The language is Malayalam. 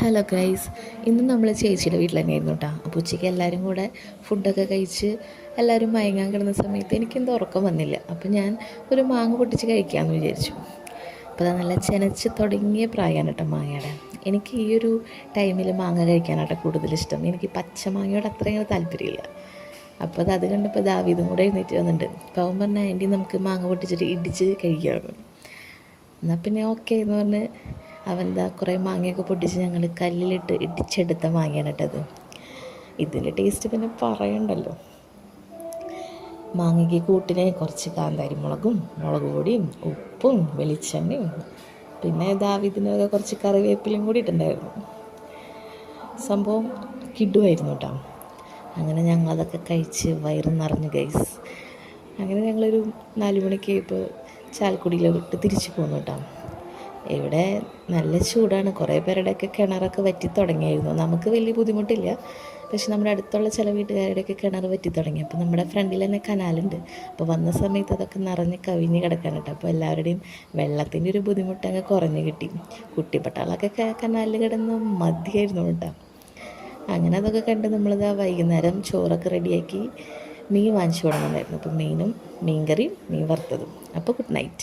ഹലോ ഗൈസ്, ഇന്ന് നമ്മൾ ചേച്ചിയുടെ വീട്ടിൽ തന്നെയായിരുന്നു കേട്ടോ. അപ്പോൾ ഉച്ചയ്ക്ക് എല്ലാവരും കൂടെ ഫുഡൊക്കെ കഴിച്ച് എല്ലാവരും മയങ്ങാൻ കിടന്ന സമയത്ത് എനിക്കെന്തോ ഉറക്കം വന്നില്ല. അപ്പോൾ ഞാൻ ഒരു മാങ്ങ പൊട്ടിച്ച് കഴിക്കാമെന്ന് വിചാരിച്ചു. അപ്പോൾ അത് നല്ല ചെനച്ച് തുടങ്ങിയ പ്രായമാണ് കേട്ടോ മാങ്ങയുടെ. എനിക്ക് ഈ ഒരു ടൈമിൽ മാങ്ങ കഴിക്കാനായിട്ട് കൂടുതലിഷ്ടം. എനിക്ക് പച്ചമാങ്ങയോട് അത്രയും താല്പര്യമില്ല. അപ്പോൾ അത് കണ്ടപ്പോൾ ദാവീദും കൂടെ എഴുന്നേറ്റ് വന്നിട്ടുണ്ട്. അപ്പോൾ അവൻ പറഞ്ഞാൽ ആൻറ്റി നമുക്ക് മാങ്ങ പൊട്ടിച്ചിട്ട് ഇടിച്ച് കഴിക്കാമെന്ന്. എന്നാൽ പിന്നെ ഓക്കെ എന്ന് പറഞ്ഞ് അവൻ്റെ കുറേ മാങ്ങയൊക്കെ പൊട്ടിച്ച് ഞങ്ങൾ കല്ലിലിട്ട് ഇടിച്ചെടുത്ത മാങ്ങയാണ് കേട്ടത്. ഇതിൻ്റെ ടേസ്റ്റ് പിന്നെ പറയണ്ടല്ലോ. മാങ്ങയ്ക്ക് കൂട്ടിന് കുറച്ച് കാന്താരി മുളകും മുളക് പൊടിയും ഉപ്പും വെളിച്ചെണ്ണയും പിന്നെ ദാവീദിനൊക്കെ കുറച്ച് കറിവേപ്പിലയും കൂടി ഇട്ടുണ്ടായിരുന്നു. സംഭവം കിടുവായിരുന്നു കേട്ടോ. അങ്ങനെ ഞങ്ങളതൊക്കെ കഴിച്ച് വയറ് നിറഞ്ഞു ഗൈസ്. അങ്ങനെ ഞങ്ങളൊരു 4 മണിക്ക് ഇപ്പോൾ ചാലക്കുടിയിലെ വിട്ട് തിരിച്ചു പോന്നു കേട്ടോ. ഇവിടെ നല്ല ചൂടാണ്. കുറേ പേരുടെയൊക്കെ കിണറൊക്കെ വറ്റി തുടങ്ങിയായിരുന്നു. നമുക്ക് വലിയ ബുദ്ധിമുട്ടില്ല, പക്ഷെ നമ്മുടെ അടുത്തുള്ള ചില വീട്ടുകാരുടെയൊക്കെ കിണർ വറ്റി തുടങ്ങി. അപ്പോൾ നമ്മുടെ ഫ്രണ്ടിൽ തന്നെ കനാലുണ്ട്. അപ്പോൾ വന്ന സമയത്ത് അതൊക്കെ നിറഞ്ഞ് കവിഞ്ഞ് കിടക്കാൻ കേട്ടോ. അപ്പോൾ എല്ലാവരുടെയും വെള്ളത്തിൻ്റെ ഒരു ബുദ്ധിമുട്ട് അങ്ങ് കുറഞ്ഞ് കിട്ടി. കുട്ടിപ്പട്ടാളൊക്കെ കനാലിൽ കിടന്ന് മതിയായിരുന്നു കേട്ടോ. അങ്ങനെ അതൊക്കെ കണ്ട് നമ്മളിതാ വൈകുന്നേരം ചോറൊക്കെ റെഡിയാക്കി മീൻ വാങ്ങിച്ചു കൊടുക്കുന്നുണ്ടായിരുന്നു. അപ്പോൾ മീനും മീൻ കറിയും മീൻ വറുത്തതും. അപ്പോൾ ഗുഡ് നൈറ്റ്.